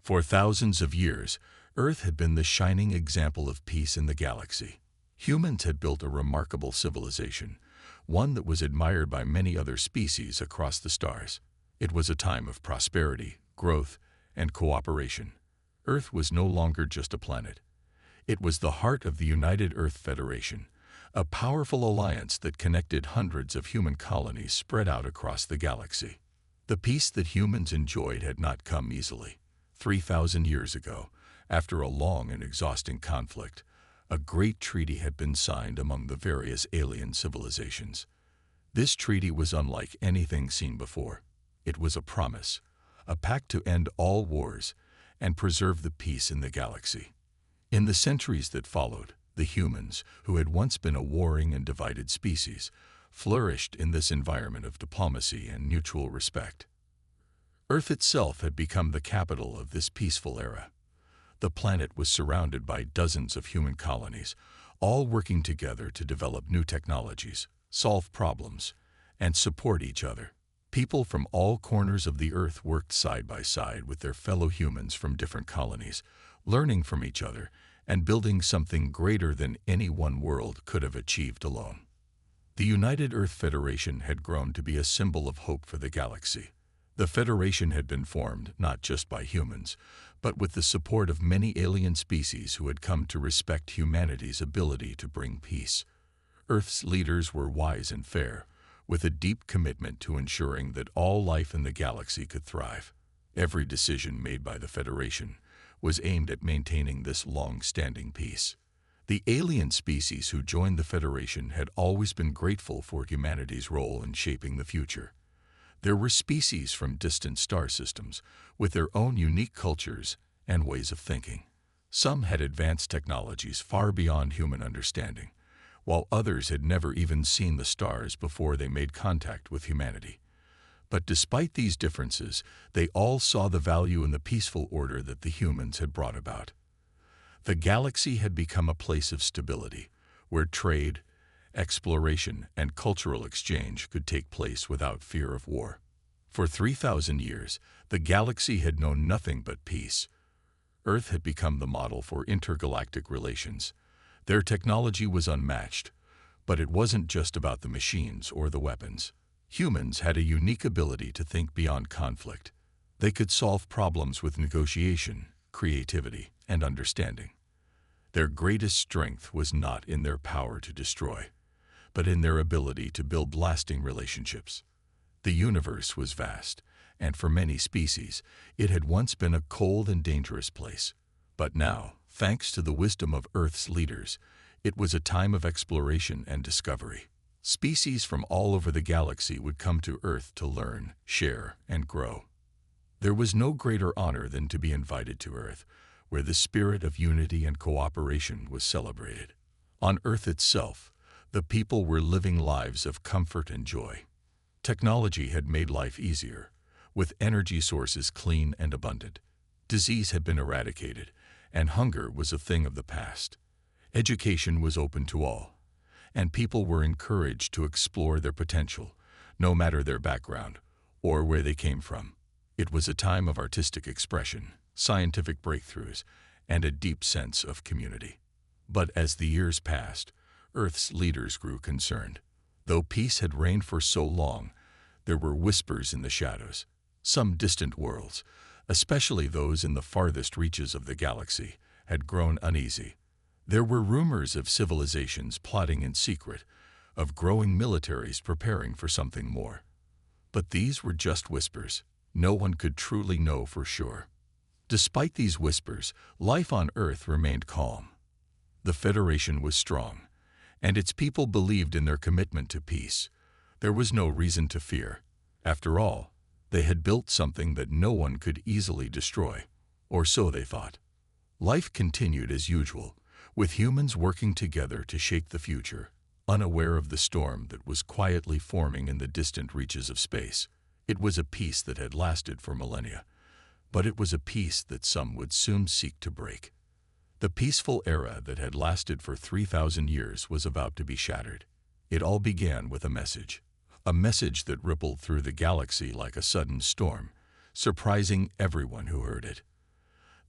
For thousands of years, Earth had been the shining example of peace in the galaxy. Humans had built a remarkable civilization, one that was admired by many other species across the stars. It was a time of prosperity, growth, and cooperation. Earth was no longer just a planet. It was the heart of the United Earth Federation, a powerful alliance that connected hundreds of human colonies spread out across the galaxy. The peace that humans enjoyed had not come easily. 3,000 years ago, after a long and exhausting conflict, a great treaty had been signed among the various alien civilizations. This treaty was unlike anything seen before. It was a promise, a pact to end all wars and preserve the peace in the galaxy. In the centuries that followed, the humans, who had once been a warring and divided species, flourished in this environment of diplomacy and mutual respect. Earth itself had become the capital of this peaceful era. The planet was surrounded by dozens of human colonies, all working together to develop new technologies, solve problems, and support each other. People from all corners of the Earth worked side by side with their fellow humans from different colonies, learning from each other and building something greater than any one world could have achieved alone. The United Earth Federation had grown to be a symbol of hope for the galaxy. The Federation had been formed not just by humans, but with the support of many alien species who had come to respect humanity's ability to bring peace. Earth's leaders were wise and fair, with a deep commitment to ensuring that all life in the galaxy could thrive. Every decision made by the Federation was aimed at maintaining this long-standing peace. The alien species who joined the Federation had always been grateful for humanity's role in shaping the future. There were species from distant star systems with their own unique cultures and ways of thinking. Some had advanced technologies far beyond human understanding, while others had never even seen the stars before they made contact with humanity. But despite these differences, they all saw the value in the peaceful order that the humans had brought about. The galaxy had become a place of stability, where trade, exploration, and cultural exchange could take place without fear of war. For 3,000 years, the galaxy had known nothing but peace. Earth had become the model for intergalactic relations. Their technology was unmatched, but it wasn't just about the machines or the weapons. Humans had a unique ability to think beyond conflict. They could solve problems with negotiation, creativity, and understanding. Their greatest strength was not in their power to destroy, but in their ability to build lasting relationships. The universe was vast, and for many species, it had once been a cold and dangerous place. But now, thanks to the wisdom of Earth's leaders, it was a time of exploration and discovery. Species from all over the galaxy would come to Earth to learn, share, and grow. There was no greater honor than to be invited to Earth, where the spirit of unity and cooperation was celebrated. On Earth itself, the people were living lives of comfort and joy. Technology had made life easier, with energy sources clean and abundant. Disease had been eradicated, and hunger was a thing of the past. Education was open to all, and people were encouraged to explore their potential, no matter their background or where they came from. It was a time of artistic expression, scientific breakthroughs, and a deep sense of community. But as the years passed, Earth's leaders grew concerned. Though peace had reigned for so long, there were whispers in the shadows. Some distant worlds, especially those in the farthest reaches of the galaxy, had grown uneasy. There were rumors of civilizations plotting in secret, of growing militaries preparing for something more. But these were just whispers. No one could truly know for sure. Despite these whispers, life on Earth remained calm. The Federation was strong, and its people believed in their commitment to peace. There was no reason to fear. After all, they had built something that no one could easily destroy, or so they thought. Life continued as usual, with humans working together to shape the future, unaware of the storm that was quietly forming in the distant reaches of space. It was a peace that had lasted for millennia, but it was a peace that some would soon seek to break. The peaceful era that had lasted for 3,000 years was about to be shattered. It all began with a message that rippled through the galaxy like a sudden storm, surprising everyone who heard it.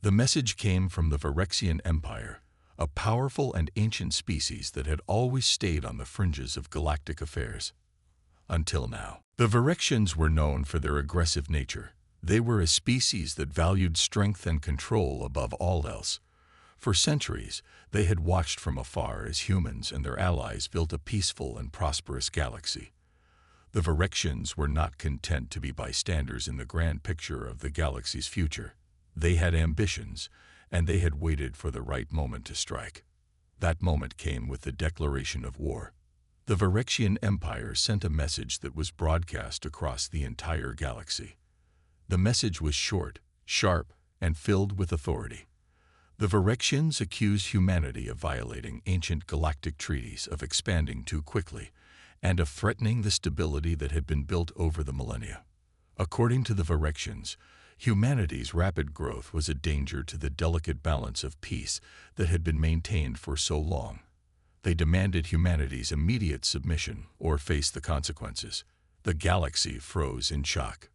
The message came from the Virexian Empire, a powerful and ancient species that had always stayed on the fringes of galactic affairs. Until now, the Virexians were known for their aggressive nature. They were a species that valued strength and control above all else. For centuries, they had watched from afar as humans and their allies built a peaceful and prosperous galaxy. The Virexians were not content to be bystanders in the grand picture of the galaxy's future. They had ambitions, and they had waited for the right moment to strike. That moment came with the declaration of war. The Virexian Empire sent a message that was broadcast across the entire galaxy. The message was short, sharp, and filled with authority. The Virexians accused humanity of violating ancient galactic treaties, of expanding too quickly, and of threatening the stability that had been built over the millennia. According to the Virexians, humanity's rapid growth was a danger to the delicate balance of peace that had been maintained for so long. They demanded humanity's immediate submission or face the consequences. The galaxy froze in shock.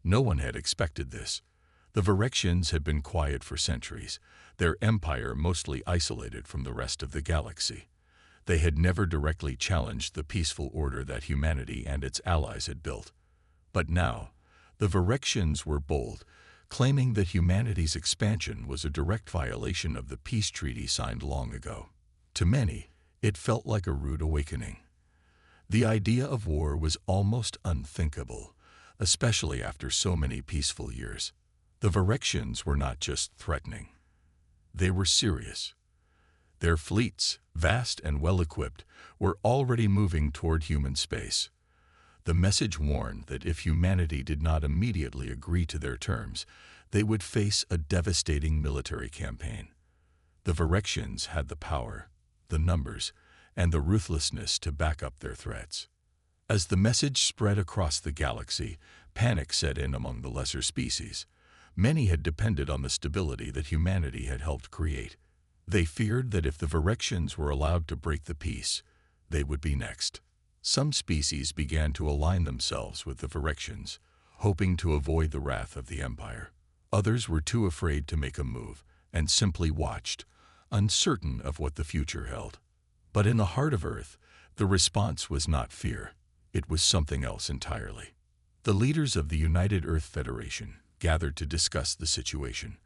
No one had expected this. The Virexians had been quiet for centuries, their empire mostly isolated from the rest of the galaxy. They had never directly challenged the peaceful order that humanity and its allies had built. But now, the Virexians were bold, claiming that humanity's expansion was a direct violation of the peace treaty signed long ago. To many, it felt like a rude awakening. The idea of war was almost unthinkable, especially after so many peaceful years. The Virexians were not just threatening. They were serious. Their fleets, vast and well-equipped, were already moving toward human space. The message warned that if humanity did not immediately agree to their terms, they would face a devastating military campaign. The Virexians had the power, the numbers, and the ruthlessness to back up their threats. As the message spread across the galaxy, panic set in among the lesser species. Many had depended on the stability that humanity had helped create. They feared that if the Virexians were allowed to break the peace, they would be next. Some species began to align themselves with the Virexians, hoping to avoid the wrath of the Empire. Others were too afraid to make a move and simply watched, uncertain of what the future held. But in the heart of Earth, the response was not fear. It was something else entirely. The leaders of the United Earth Federation gathered to discuss the situation,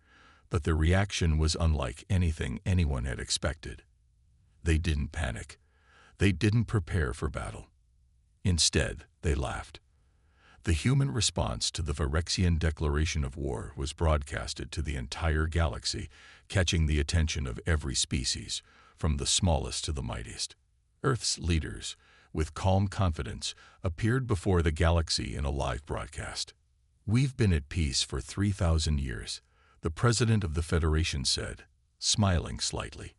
but their reaction was unlike anything anyone had expected. They didn't panic. They didn't prepare for battle. Instead, they laughed. The human response to the Virexian declaration of war was broadcasted to the entire galaxy, catching the attention of every species, from the smallest to the mightiest. Earth's leaders, with calm confidence, appeared before the galaxy in a live broadcast. "We've been at peace for 3,000 years, the president of the Federation said, smiling slightly.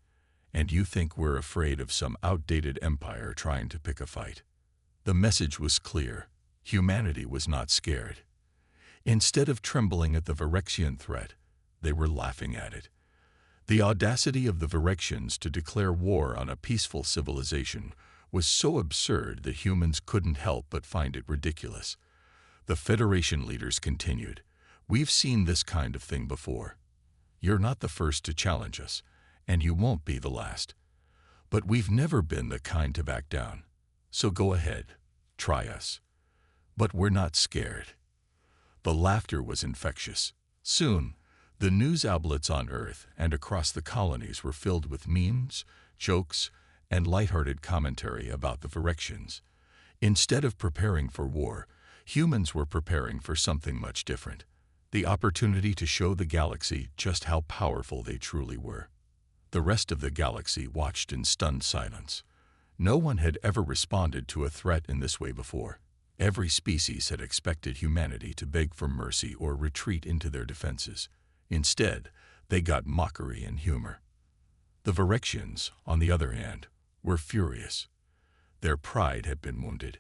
And you think we're afraid of some outdated empire trying to pick a fight?" The message was clear. Humanity was not scared. Instead of trembling at the Virexian threat, they were laughing at it. The audacity of the Virexians to declare war on a peaceful civilization was so absurd that humans couldn't help but find it ridiculous. The Federation leaders continued, "We've seen this kind of thing before. You're not the first to challenge us, and you won't be the last. But we've never been the kind to back down. So go ahead, try us. But we're not scared." The laughter was infectious. Soon, the news outlets on Earth and across the colonies were filled with memes, jokes, and lighthearted commentary about the Virexians. Instead of preparing for war, humans were preparing for something much different: the opportunity to show the galaxy just how powerful they truly were. The rest of the galaxy watched in stunned silence. No one had ever responded to a threat in this way before. Every species had expected humanity to beg for mercy or retreat into their defenses. Instead, they got mockery and humor. The Virexians, on the other hand, were furious. Their pride had been wounded.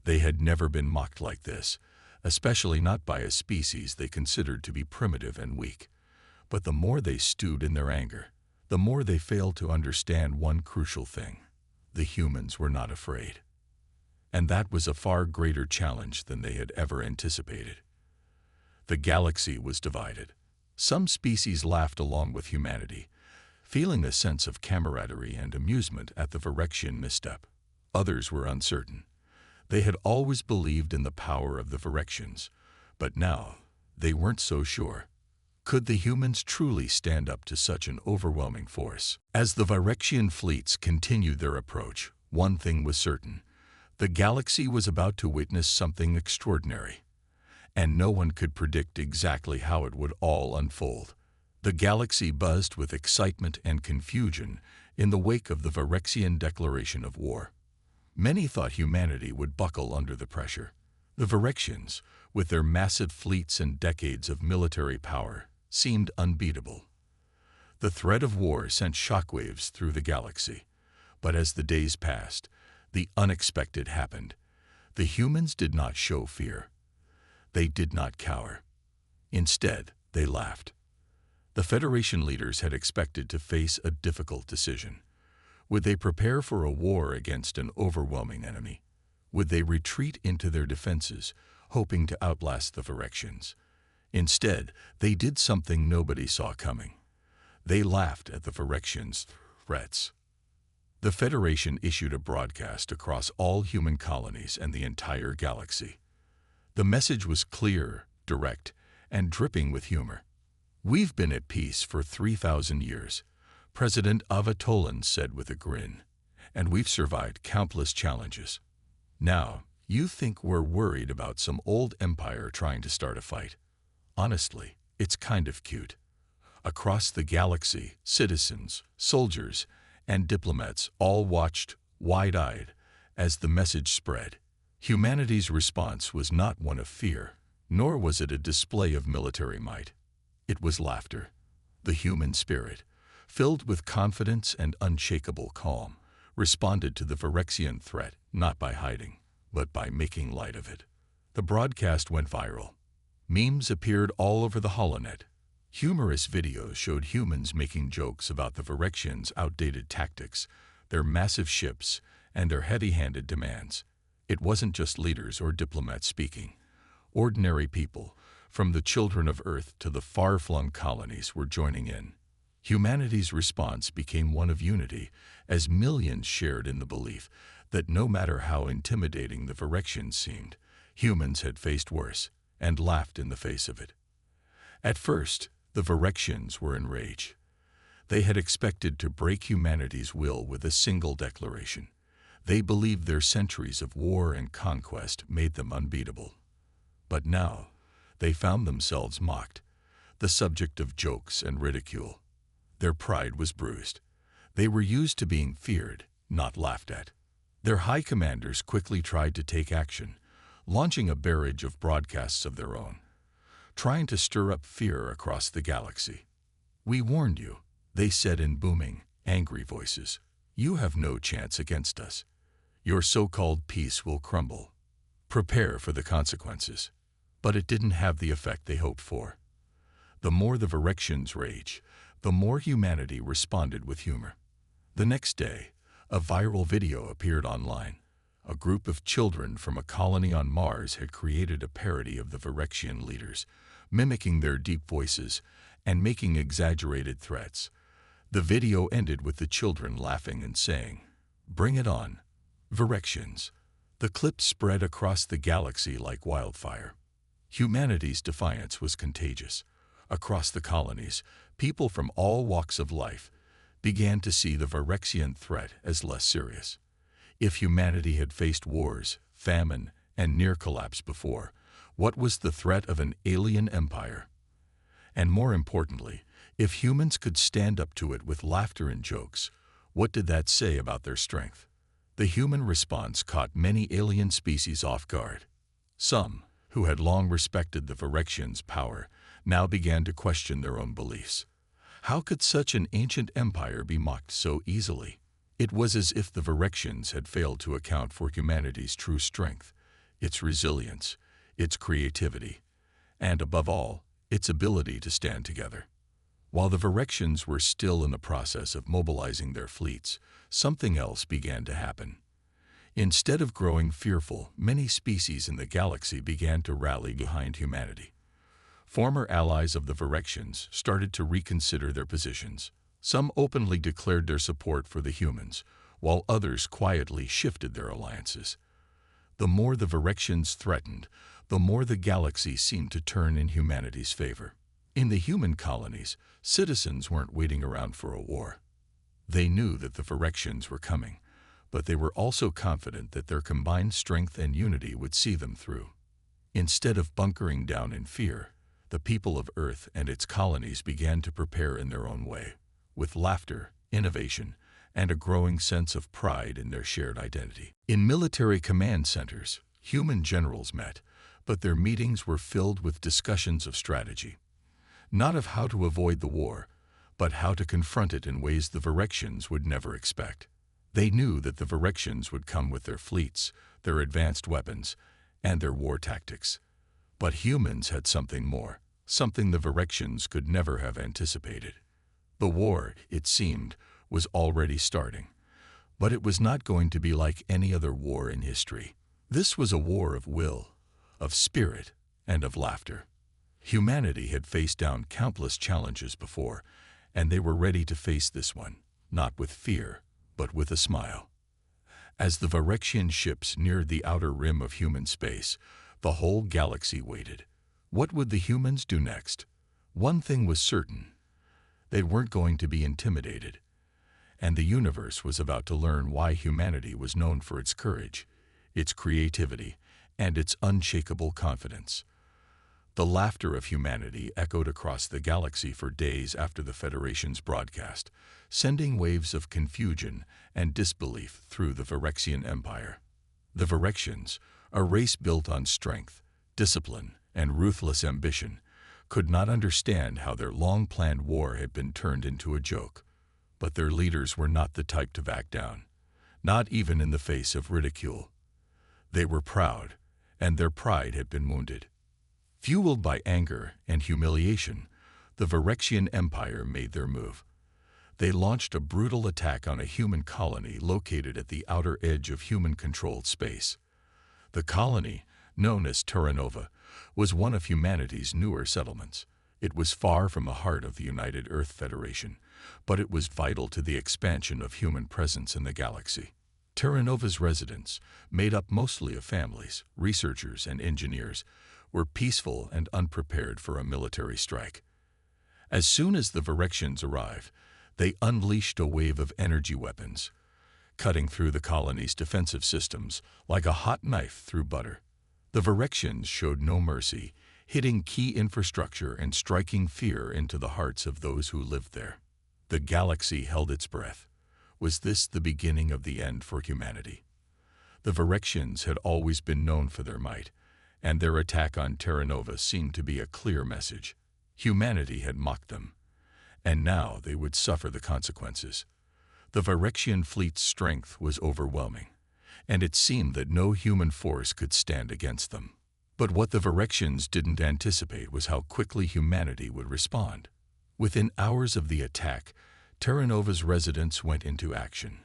They had never been mocked like this, especially not by a species they considered to be primitive and weak. But the more they stewed in their anger, the more they failed to understand one crucial thing: the humans were not afraid. And that was a far greater challenge than they had ever anticipated. The galaxy was divided. Some species laughed along with humanity, feeling a sense of camaraderie and amusement at the Virexian misstep. Others were uncertain. They had always believed in the power of the Virexians, but now they weren't so sure. Could the humans truly stand up to such an overwhelming force? As the Virexian fleets continued their approach, one thing was certain. The galaxy was about to witness something extraordinary, and no one could predict exactly how it would all unfold. The galaxy buzzed with excitement and confusion in the wake of the Virexian declaration of war. Many thought humanity would buckle under the pressure. The Virexians, with their massive fleets and decades of military power, seemed unbeatable. The threat of war sent shockwaves through the galaxy. But as the days passed, the unexpected happened. The humans did not show fear. They did not cower. Instead, they laughed. The Federation leaders had expected to face a difficult decision. Would they prepare for a war against an overwhelming enemy? Would they retreat into their defenses, hoping to outlast the Virexians? Instead, they did something nobody saw coming. They laughed at the Virexians' threats. The Federation issued a broadcast across all human colonies and the entire galaxy. The message was clear, direct, and dripping with humor. "We've been at peace for 3,000 years," President Avatolan said with a grin, "and we've survived countless challenges. Now, you think we're worried about some old empire trying to start a fight? Honestly, it's kind of cute." Across the galaxy, citizens, soldiers, and diplomats all watched, wide-eyed, as the message spread. Humanity's response was not one of fear, nor was it a display of military might. It was laughter. The human spirit, filled with confidence and unshakable calm, responded to the Virexian threat not by hiding, but by making light of it. The broadcast went viral. Memes appeared all over the holonet. Humorous videos showed humans making jokes about the Virexians' outdated tactics, their massive ships, and their heavy-handed demands. It wasn't just leaders or diplomats speaking. Ordinary people, from the children of Earth to the far-flung colonies, were joining in. Humanity's response became one of unity, as millions shared in the belief that no matter how intimidating the Virexians seemed, humans had faced worse and laughed in the face of it. At first, the Virexians were enraged. They had expected to break humanity's will with a single declaration. They believed their centuries of war and conquest made them unbeatable. But now, they found themselves mocked, the subject of jokes and ridicule. Their pride was bruised. They were used to being feared, not laughed at. Their high commanders quickly tried to take action, launching a barrage of broadcasts of their own, trying to stir up fear across the galaxy. "We warned you," they said in booming, angry voices. "You have no chance against us. Your so-called peace will crumble. Prepare for the consequences." But it didn't have the effect they hoped for. The more the Virexians raged, the more humanity responded with humor. The next day, a viral video appeared online. A group of children from a colony on Mars had created a parody of the Virexian leaders, mimicking their deep voices and making exaggerated threats. The video ended with the children laughing and saying, "Bring it on, Virexians." The clip spread across the galaxy like wildfire. Humanity's defiance was contagious. Across the colonies, people from all walks of life began to see the Virexian threat as less serious. If humanity had faced wars, famine, and near collapse before, what was the threat of an alien empire? And more importantly, if humans could stand up to it with laughter and jokes, what did that say about their strength? The human response caught many alien species off guard. Some, who had long respected the Virexians' power, now began to question their own beliefs. How could such an ancient empire be mocked so easily? It was as if the Virexians had failed to account for humanity's true strength, its resilience, its creativity, and above all, its ability to stand together. While the Virexians were still in the process of mobilizing their fleets, something else began to happen. Instead of growing fearful, many species in the galaxy began to rally behind humanity. Former allies of the Virexians started to reconsider their positions. Some openly declared their support for the humans, while others quietly shifted their alliances. The more the Virexians threatened, the more the galaxy seemed to turn in humanity's favor. In the human colonies, citizens weren't waiting around for a war. They knew that the Virexians were coming, but they were also confident that their combined strength and unity would see them through. Instead of bunkering down in fear, the people of Earth and its colonies began to prepare in their own way, with laughter, innovation, and a growing sense of pride in their shared identity. In military command centers, human generals met, but their meetings were filled with discussions of strategy. Not of how to avoid the war, but how to confront it in ways the Virexians would never expect. They knew that the Virexians would come with their fleets, their advanced weapons, and their war tactics. But humans had something more, something the Virexians could never have anticipated. The war, it seemed, was already starting. But it was not going to be like any other war in history. This was a war of will, of spirit, and of laughter. Humanity had faced down countless challenges before, and they were ready to face this one, not with fear, but with a smile. As the Virexian ships neared the outer rim of human space, the whole galaxy waited. What would the humans do next? One thing was certain. They weren't going to be intimidated. And the universe was about to learn why humanity was known for its courage, its creativity, and its unshakable confidence. The laughter of humanity echoed across the galaxy for days after the Federation's broadcast, sending waves of confusion and disbelief through the Virexian Empire. The Virexians, a race built on strength, discipline, and ruthless ambition, could not understand how their long-planned war had been turned into a joke. But their leaders were not the type to back down, not even in the face of ridicule. They were proud, and their pride had been wounded. Fueled by anger and humiliation, the Virexian Empire made their move. They launched a brutal attack on a human colony located at the outer edge of human-controlled space. The colony, known as Terranova, was one of humanity's newer settlements. It was far from the heart of the United Earth Federation, but it was vital to the expansion of human presence in the galaxy. Terranova's residents, made up mostly of families, researchers, and engineers, were peaceful and unprepared for a military strike. As soon as the Virexians arrived, they unleashed a wave of energy weapons, cutting through the colony's defensive systems like a hot knife through butter. The Virexians showed no mercy, hitting key infrastructure and striking fear into the hearts of those who lived there. The galaxy held its breath. Was this the beginning of the end for humanity? The Virexians had always been known for their might, and their attack on Terranova seemed to be a clear message. Humanity had mocked them, and now they would suffer the consequences. The Virexian fleet's strength was overwhelming, and it seemed that no human force could stand against them. But what the Virexians didn't anticipate was how quickly humanity would respond. Within hours of the attack, Terranova's residents went into action.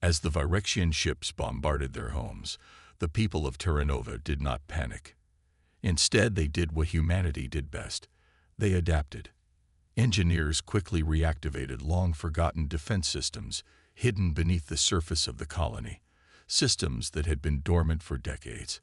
As the Virexian ships bombarded their homes, the people of Terranova did not panic. Instead, they did what humanity did best. They adapted. Engineers quickly reactivated long-forgotten defense systems hidden beneath the surface of the colony, systems that had been dormant for decades.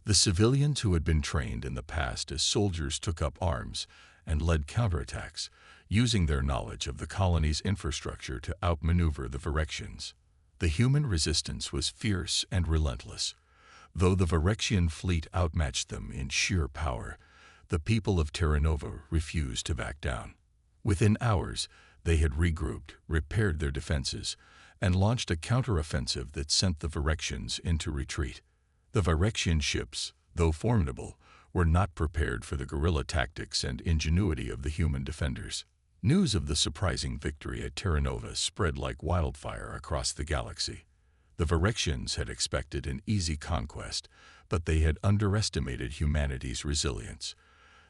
The civilians who had been trained in the past as soldiers took up arms and led counterattacks, using their knowledge of the colony's infrastructure to outmaneuver the Virexians. The human resistance was fierce and relentless. Though the Virexian fleet outmatched them in sheer power, the people of Terranova refused to back down. Within hours, they had regrouped, repaired their defenses, and launched a counteroffensive that sent the Virexians into retreat. The Virexian ships, though formidable, were not prepared for the guerrilla tactics and ingenuity of the human defenders. News of the surprising victory at Terranova spread like wildfire across the galaxy. The Virexians had expected an easy conquest, but they had underestimated humanity's resilience.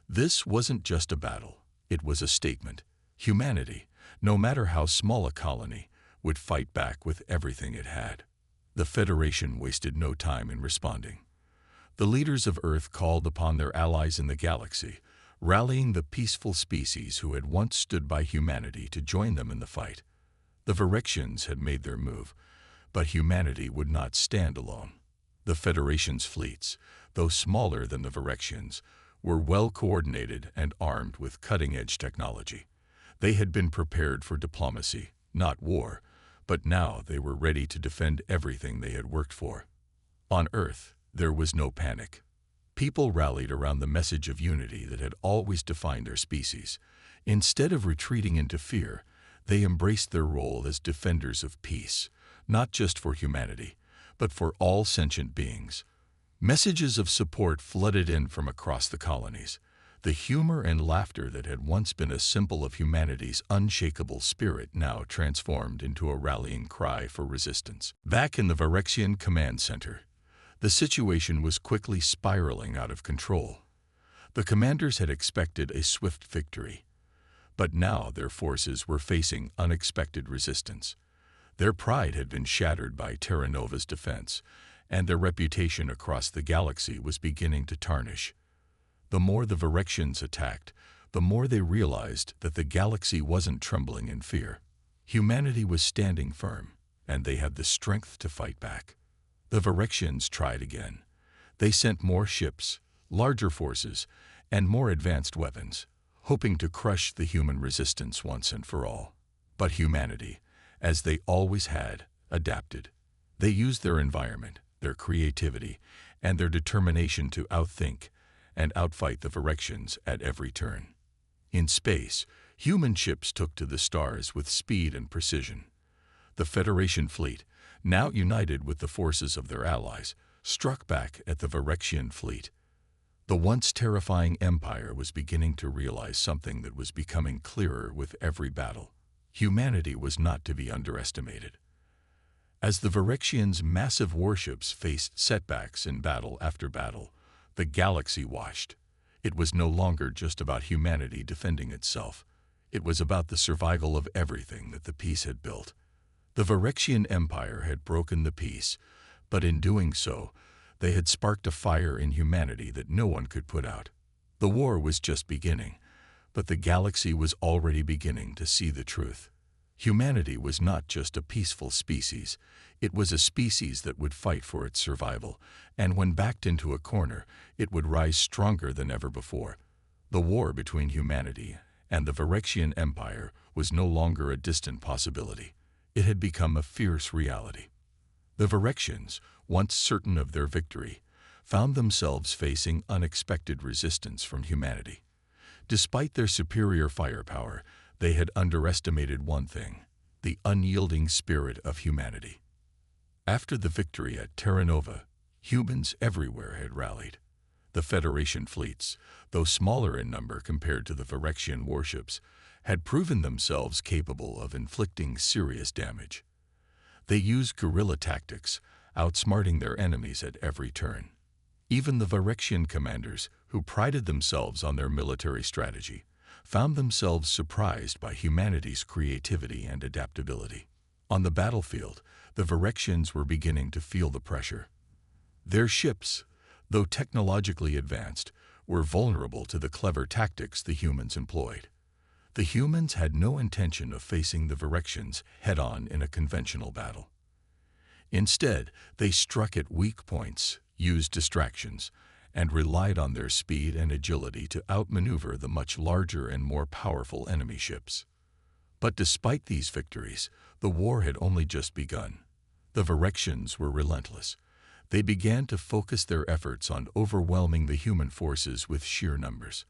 This wasn't just a battle, it was a statement. Humanity, no matter how small a colony, would fight back with everything it had. The Federation wasted no time in responding. The leaders of Earth called upon their allies in the galaxy, rallying the peaceful species who had once stood by humanity to join them in the fight. The Virexians had made their move, but humanity would not stand alone. The Federation's fleets, though smaller than the Virexians, were well coordinated and armed with cutting-edge technology. They had been prepared for diplomacy, not war, but now they were ready to defend everything they had worked for. On Earth, there was no panic. People rallied around the message of unity that had always defined their species. Instead of retreating into fear, they embraced their role as defenders of peace, not just for humanity, but for all sentient beings. Messages of support flooded in from across the colonies. The humor and laughter that had once been a symbol of humanity's unshakable spirit now transformed into a rallying cry for resistance. Back in the Virexian Command Center, the situation was quickly spiraling out of control. The commanders had expected a swift victory, but now their forces were facing unexpected resistance. Their pride had been shattered by Terra Nova's defense, and their reputation across the galaxy was beginning to tarnish. The more the Virexians attacked, the more they realized that the galaxy wasn't trembling in fear. Humanity was standing firm, and they had the strength to fight back. The Virexians tried again. They sent more ships, larger forces, and more advanced weapons, hoping to crush the human resistance once and for all. But humanity, as they always had, adapted. They used their environment, their creativity, and their determination to outthink and outfight the Virexians at every turn. In space, human ships took to the stars with speed and precision. The Federation fleet, now united with the forces of their allies, struck back at the Virexian fleet. The once terrifying empire was beginning to realize something that was becoming clearer with every battle. Humanity was not to be underestimated. As the Virexians' massive warships faced setbacks in battle after battle, the galaxy watched. It was no longer just about humanity defending itself. It was about the survival of everything that the peace had built. The Virexian Empire had broken the peace, but in doing so, they had sparked a fire in humanity that no one could put out. The war was just beginning, but the galaxy was already beginning to see the truth. Humanity was not just a peaceful species, it was a species that would fight for its survival, and when backed into a corner, it would rise stronger than ever before. The war between humanity and the Virexian Empire was no longer a distant possibility. It had become a fierce reality. The Virexians, once certain of their victory, found themselves facing unexpected resistance from humanity. Despite their superior firepower, they had underestimated one thing: the unyielding spirit of humanity. After the victory at Terra Nova, humans everywhere had rallied. The Federation fleets, though smaller in number compared to the Virexian warships, had proven themselves capable of inflicting serious damage. They used guerrilla tactics, outsmarting their enemies at every turn. Even the Virexian commanders, who prided themselves on their military strategy, found themselves surprised by humanity's creativity and adaptability. On the battlefield, the Virexians were beginning to feel the pressure. Their ships, though technologically advanced, were vulnerable to the clever tactics the humans employed. The humans had no intention of facing the Virexians head-on in a conventional battle. Instead, they struck at weak points, used distractions, and relied on their speed and agility to outmaneuver the much larger and more powerful enemy ships. But despite these victories, the war had only just begun. The Virexians were relentless. They began to focus their efforts on overwhelming the human forces with sheer numbers.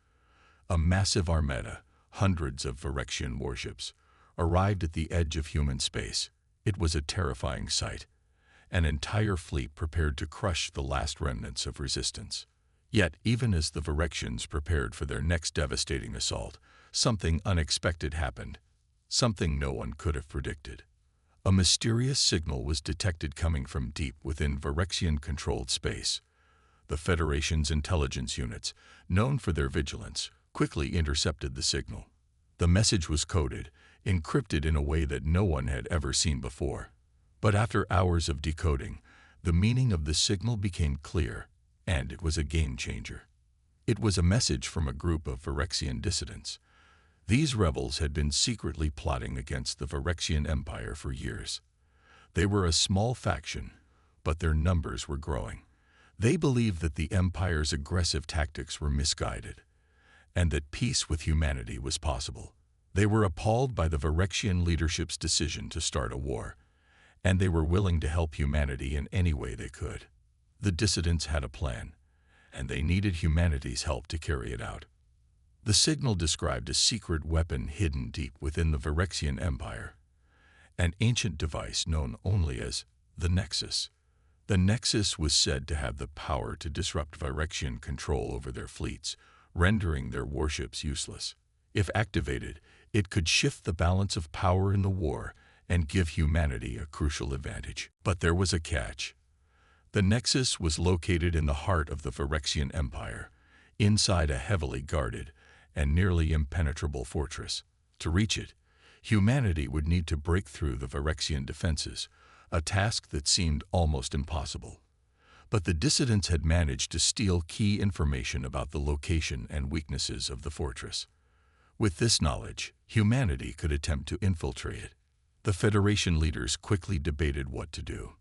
A massive armada, hundreds of Virexian warships, arrived at the edge of human space. It was a terrifying sight. An entire fleet prepared to crush the last remnants of resistance. Yet, even as the Virexians prepared for their next devastating assault, something unexpected happened, something no one could have predicted. A mysterious signal was detected coming from deep within Virexian-controlled space. The Federation's intelligence units, known for their vigilance, quickly intercepted the signal. The message was coded, encrypted in a way that no one had ever seen before. But after hours of decoding, the meaning of the signal became clear, and it was a game changer. It was a message from a group of Virexian dissidents. These rebels had been secretly plotting against the Virexian Empire for years. They were a small faction, but their numbers were growing. They believed that the Empire's aggressive tactics were misguided, and that peace with humanity was possible. They were appalled by the Virexian leadership's decision to start a war, and they were willing to help humanity in any way they could. The dissidents had a plan, and they needed humanity's help to carry it out. The signal described a secret weapon hidden deep within the Virexian Empire, an ancient device known only as the Nexus. The Nexus was said to have the power to disrupt Virexian control over their fleets, rendering their warships useless. If activated, it could shift the balance of power in the war and give humanity a crucial advantage. But there was a catch. The Nexus was located in the heart of the Virexian Empire, inside a heavily guarded and nearly impenetrable fortress. To reach it, humanity would need to break through the Virexian defenses, a task that seemed almost impossible. But the dissidents had managed to steal key information about the location and weaknesses of the fortress. With this knowledge, humanity could attempt to infiltrate it. The Federation leaders quickly debated what to do.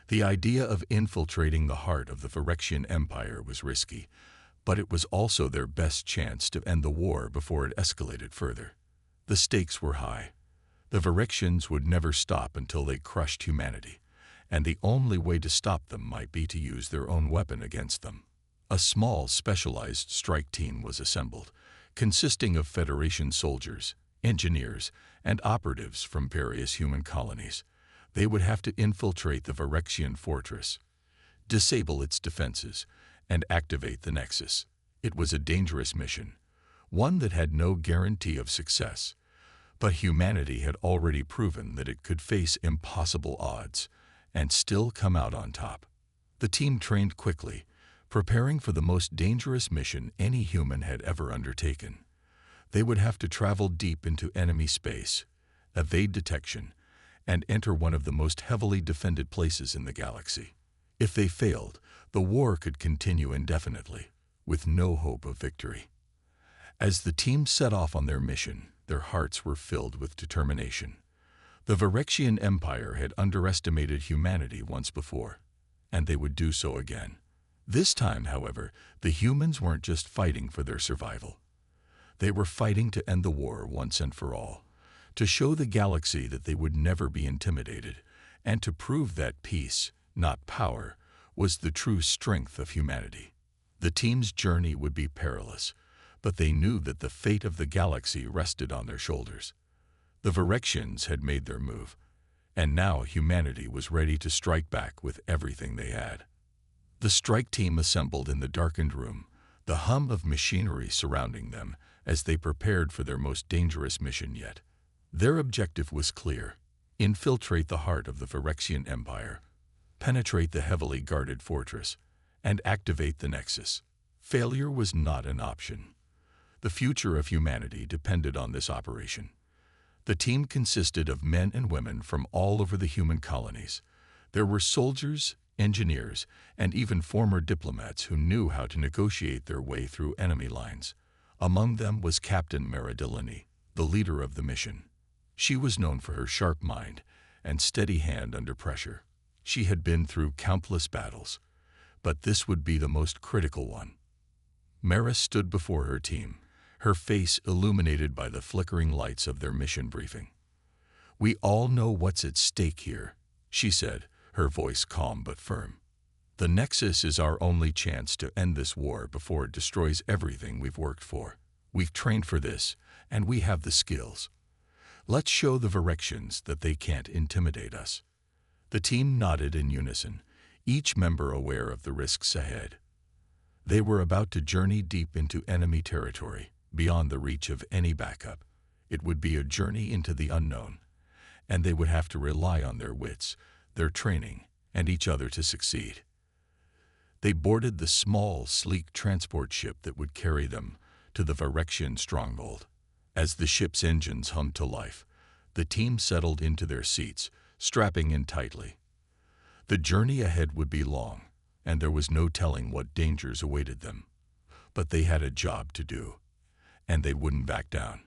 The idea of infiltrating the heart of the Virexian Empire was risky, but it was also their best chance to end the war before it escalated further. The stakes were high. The Virexians would never stop until they crushed humanity, and the only way to stop them might be to use their own weapon against them. A small, specialized strike team was assembled, consisting of Federation soldiers, engineers, and operatives from various human colonies. They would have to infiltrate the Virexian fortress, disable its defenses, and activate the Nexus. It was a dangerous mission, one that had no guarantee of success. But humanity had already proven that it could face impossible odds and still come out on top. The team trained quickly, preparing for the most dangerous mission any human had ever undertaken. They would have to travel deep into enemy space, evade detection, and enter one of the most heavily defended places in the galaxy. If they failed, the war could continue indefinitely, with no hope of victory. As the team set off on their mission, their hearts were filled with determination. The Virexian Empire had underestimated humanity once before, and they would do so again. This time, however, the humans weren't just fighting for their survival. They were fighting to end the war once and for all, to show the galaxy that they would never be intimidated, and to prove that peace, not power, was the true strength of humanity. The team's journey would be perilous, but they knew that the fate of the galaxy rested on their shoulders. The Virexians had made their move, and now humanity was ready to strike back with everything they had. The strike team assembled in the darkened room, the hum of machinery surrounding them as they prepared for their most dangerous mission yet. Their objective was clear: infiltrate the heart of the Virexian Empire, penetrate the heavily guarded fortress, and activate the Nexus. Failure was not an option. The future of humanity depended on this operation. The team consisted of men and women from all over the human colonies. There were soldiers, engineers, and even former diplomats who knew how to negotiate their way through enemy lines. Among them was Captain Meridillini, the leader of the mission. She was known for her sharp mind and steady hand under pressure. She had been through countless battles, but this would be the most critical one. Mara stood before her team, her face illuminated by the flickering lights of their mission briefing. "We all know what's at stake here," she said, her voice calm but firm. "The Nexus is our only chance to end this war before it destroys everything we've worked for. We've trained for this, and we have the skills. Let's show the Virexians that they can't intimidate us." The team nodded in unison, each member aware of the risks ahead. They were about to journey deep into enemy territory, beyond the reach of any backup. It would be a journey into the unknown, and they would have to rely on their wits, their training, and each other to succeed. They boarded the small, sleek transport ship that would carry them to the Virexian stronghold. As the ship's engines hummed to life, the team settled into their seats, strapping in tightly. The journey ahead would be long, and there was no telling what dangers awaited them. But they had a job to do, and they wouldn't back down.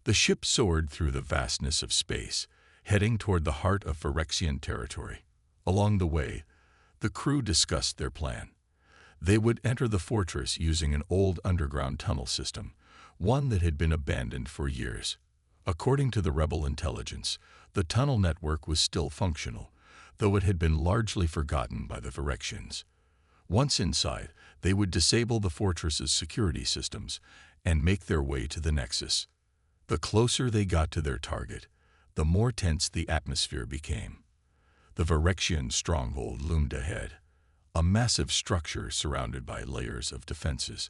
The ship soared through the vastness of space, heading toward the heart of Phyrexian territory. Along the way, the crew discussed their plan. They would enter the fortress using an old underground tunnel system, one that had been abandoned for years. According to the rebel intelligence, the tunnel network was still functional, though it had been largely forgotten by the Phyrexians. Once inside, they would disable the fortress's security systems and make their way to the Nexus. The closer they got to their target, the more tense the atmosphere became. The Phyrexian stronghold loomed ahead, a massive structure surrounded by layers of defenses.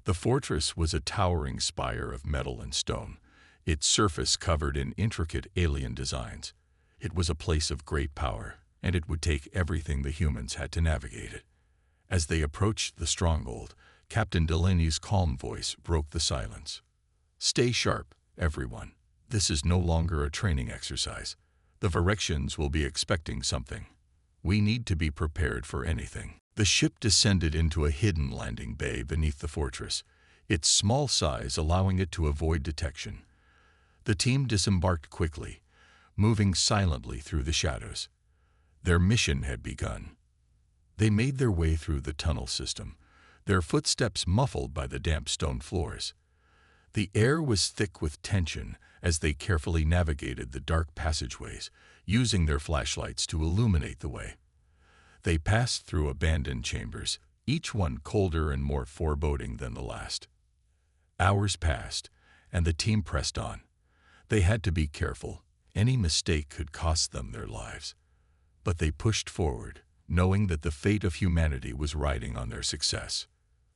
The fortress was a towering spire of metal and stone, its surface covered in intricate alien designs. It was a place of great power, and it would take everything the humans had to navigate it. As they approached the stronghold, Captain Delaney's calm voice broke the silence. "Stay sharp, everyone. This is no longer a training exercise. The Phyrexians will be expecting something. We need to be prepared for anything." The ship descended into a hidden landing bay beneath the fortress, its small size allowing it to avoid detection. The team disembarked quickly, moving silently through the shadows. Their mission had begun. They made their way through the tunnel system, their footsteps muffled by the damp stone floors. The air was thick with tension as they carefully navigated the dark passageways, using their flashlights to illuminate the way. They passed through abandoned chambers, each one colder and more foreboding than the last. Hours passed, and the team pressed on. They had to be careful. Any mistake could cost them their lives. But they pushed forward, knowing that the fate of humanity was riding on their success.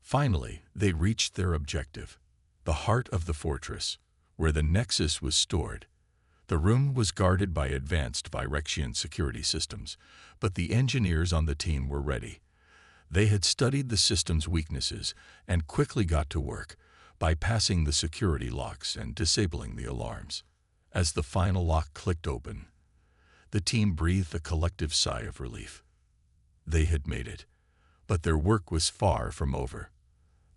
Finally, they reached their objective, the heart of the fortress, where the Nexus was stored. The room was guarded by advanced Phyrexian security systems, but the engineers on the team were ready. They had studied the system's weaknesses and quickly got to work, bypassing the security locks and disabling the alarms. As the final lock clicked open, the team breathed a collective sigh of relief. They had made it, but their work was far from over.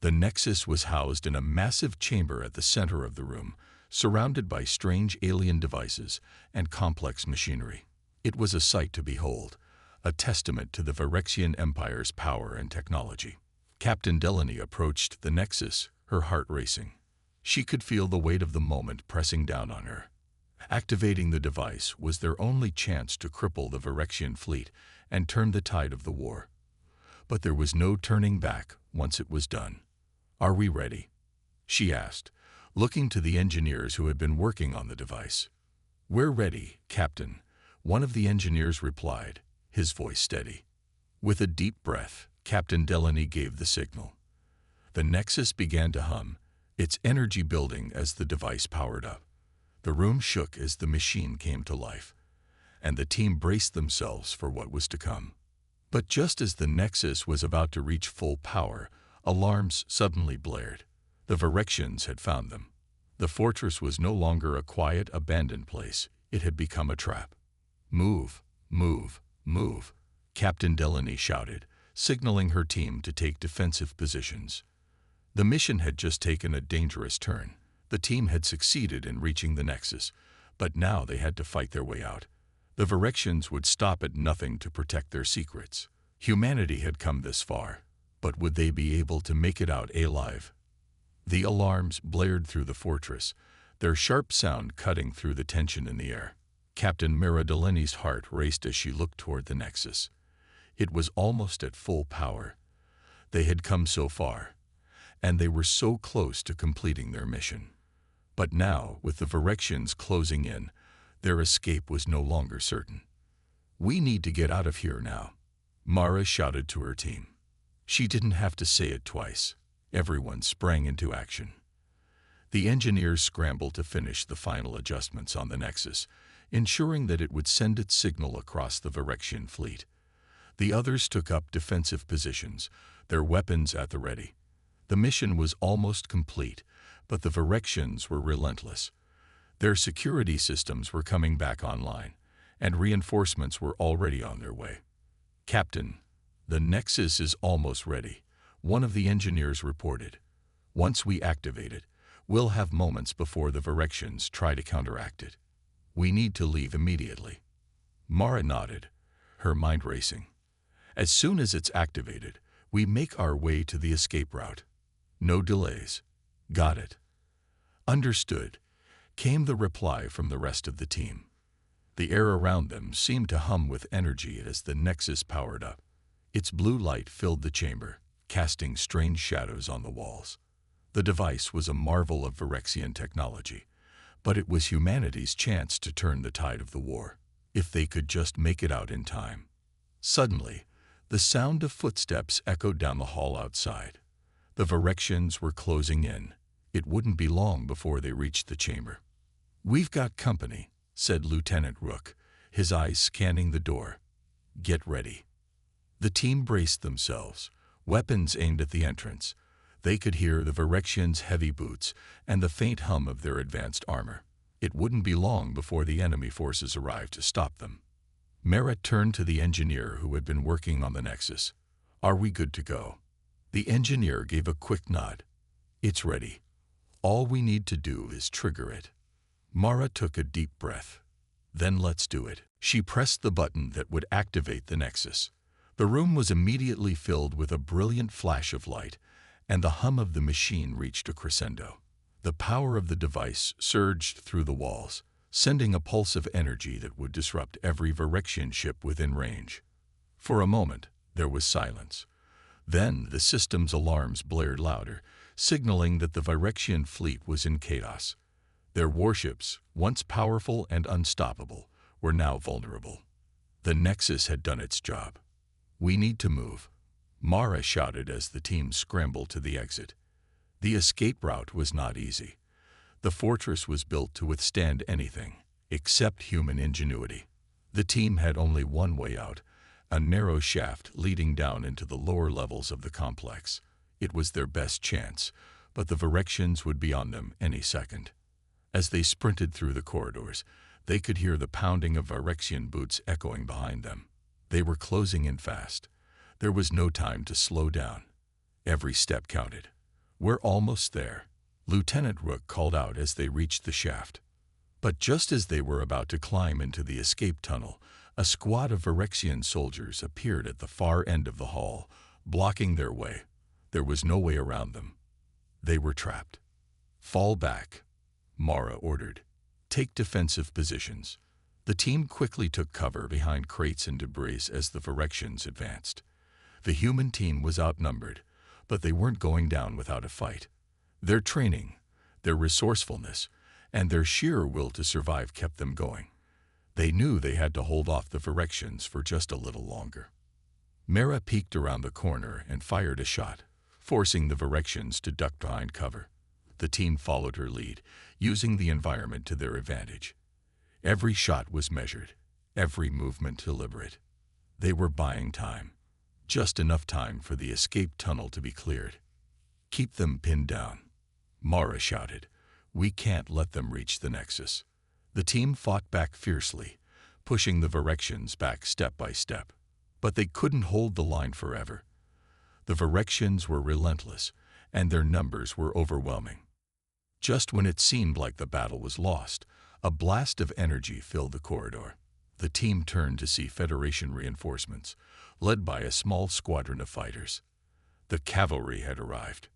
The Nexus was housed in a massive chamber at the center of the room, surrounded by strange alien devices and complex machinery. It was a sight to behold, a testament to the Phyrexian Empire's power and technology. Captain Delaney approached the Nexus, her heart racing. She could feel the weight of the moment pressing down on her. Activating the device was their only chance to cripple the Phyrexian fleet and turn the tide of the war. But there was no turning back once it was done. "Are we ready?" she asked, looking to the engineers who had been working on the device. "We're ready, Captain," one of the engineers replied, his voice steady. With a deep breath, Captain Delaney gave the signal. The Nexus began to hum, its energy building as the device powered up. The room shook as the machine came to life, and the team braced themselves for what was to come. But just as the Nexus was about to reach full power, alarms suddenly blared. The Phyrexians had found them. The fortress was no longer a quiet, abandoned place. It had become a trap. "Move, move, move," Captain Delaney shouted, signaling her team to take defensive positions. The mission had just taken a dangerous turn. The team had succeeded in reaching the Nexus, but now they had to fight their way out. The Phyrexians would stop at nothing to protect their secrets. Humanity had come this far, but would they be able to make it out alive? The alarms blared through the fortress, their sharp sound cutting through the tension in the air. Captain Mira Delaney's heart raced as she looked toward the Nexus. It was almost at full power. They had come so far, and they were so close to completing their mission. But now, with the Phyrexians closing in, their escape was no longer certain. "We need to get out of here now," Mara shouted to her team. She didn't have to say it twice. Everyone sprang into action. The engineers scrambled to finish the final adjustments on the Nexus, ensuring that it would send its signal across the Phyrexian fleet. The others took up defensive positions, their weapons at the ready. The mission was almost complete, but the Phyrexians were relentless. Their security systems were coming back online, and reinforcements were already on their way. "Captain, the Nexus is almost ready. One of the engineers reported, "Once we activate it, we'll have moments before the Virexians try to counteract it. We need to leave immediately." Mara nodded, her mind racing. "As soon as it's activated, we make our way to the escape route. No delays." "Got it." "Understood," came the reply from the rest of the team. The air around them seemed to hum with energy as the Nexus powered up. Its blue light filled the chamber, casting strange shadows on the walls. The device was a marvel of Virexian technology, but it was humanity's chance to turn the tide of the war, if they could just make it out in time. Suddenly, the sound of footsteps echoed down the hall outside. The Virexians were closing in. It wouldn't be long before they reached the chamber. "We've got company," said Lieutenant Rook, his eyes scanning the door. "Get ready." The team braced themselves, weapons aimed at the entrance. They could hear the Virexians' heavy boots and the faint hum of their advanced armor. It wouldn't be long before the enemy forces arrived to stop them. Mara turned to the engineer who had been working on the Nexus. "Are we good to go?" The engineer gave a quick nod. "It's ready. All we need to do is trigger it." Mara took a deep breath. "Then let's do it." She pressed the button that would activate the Nexus. The room was immediately filled with a brilliant flash of light, and the hum of the machine reached a crescendo. The power of the device surged through the walls, sending a pulse of energy that would disrupt every Virexian ship within range. For a moment, there was silence. Then the system's alarms blared louder, signaling that the Virexian fleet was in chaos. Their warships, once powerful and unstoppable, were now vulnerable. The Nexus had done its job. "We need to move," Mara shouted as the team scrambled to the exit. The escape route was not easy. The fortress was built to withstand anything, except human ingenuity. The team had only one way out, a narrow shaft leading down into the lower levels of the complex. It was their best chance, but the Virexians would be on them any second. As they sprinted through the corridors, they could hear the pounding of Virexian boots echoing behind them. They were closing in fast. There was no time to slow down. Every step counted. "We're almost there," Lieutenant Rook called out as they reached the shaft. But just as they were about to climb into the escape tunnel, a squad of Virexian soldiers appeared at the far end of the hall, blocking their way. There was no way around them. They were trapped. "Fall back," Mara ordered. "Take defensive positions." The team quickly took cover behind crates and debris as the Virexians advanced. The human team was outnumbered, but they weren't going down without a fight. Their training, their resourcefulness, and their sheer will to survive kept them going. They knew they had to hold off the Virexians for just a little longer. Mara peeked around the corner and fired a shot, forcing the Virexians to duck behind cover. The team followed her lead, using the environment to their advantage. Every shot was measured, every movement deliberate. They were buying time. Just enough time for the escape tunnel to be cleared. "Keep them pinned down," Mara shouted. "We can't let them reach the Nexus." The team fought back fiercely, pushing the Virexians back step by step. But they couldn't hold the line forever. The Virexians were relentless, and their numbers were overwhelming. Just when it seemed like the battle was lost, a blast of energy filled the corridor. The team turned to see Federation reinforcements, led by a small squadron of fighters. The cavalry had arrived.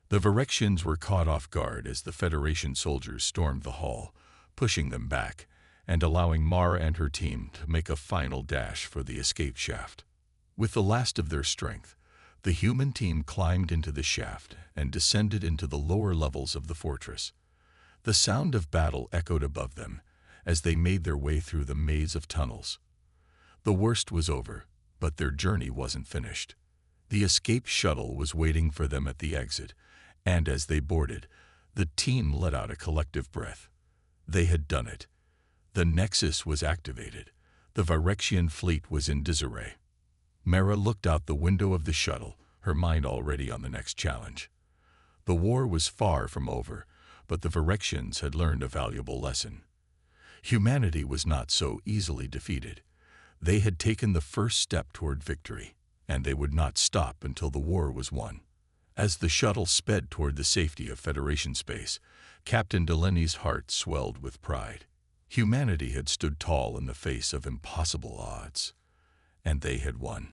The Virexians were caught off guard as the Federation soldiers stormed the hall, pushing them back and allowing Mara and her team to make a final dash for the escape shaft. With the last of their strength, the human team climbed into the shaft and descended into the lower levels of the fortress. The sound of battle echoed above them as they made their way through the maze of tunnels. The worst was over, but their journey wasn't finished. The escape shuttle was waiting for them at the exit, and as they boarded, the team let out a collective breath. They had done it. The Nexus was activated. The Virexian fleet was in disarray. Mara looked out the window of the shuttle, her mind already on the next challenge. The war was far from over, but the Virexians had learned a valuable lesson. Humanity was not so easily defeated. They had taken the first step toward victory, and they would not stop until the war was won. As the shuttle sped toward the safety of Federation space, Captain Delaney's heart swelled with pride. Humanity had stood tall in the face of impossible odds, and they had won.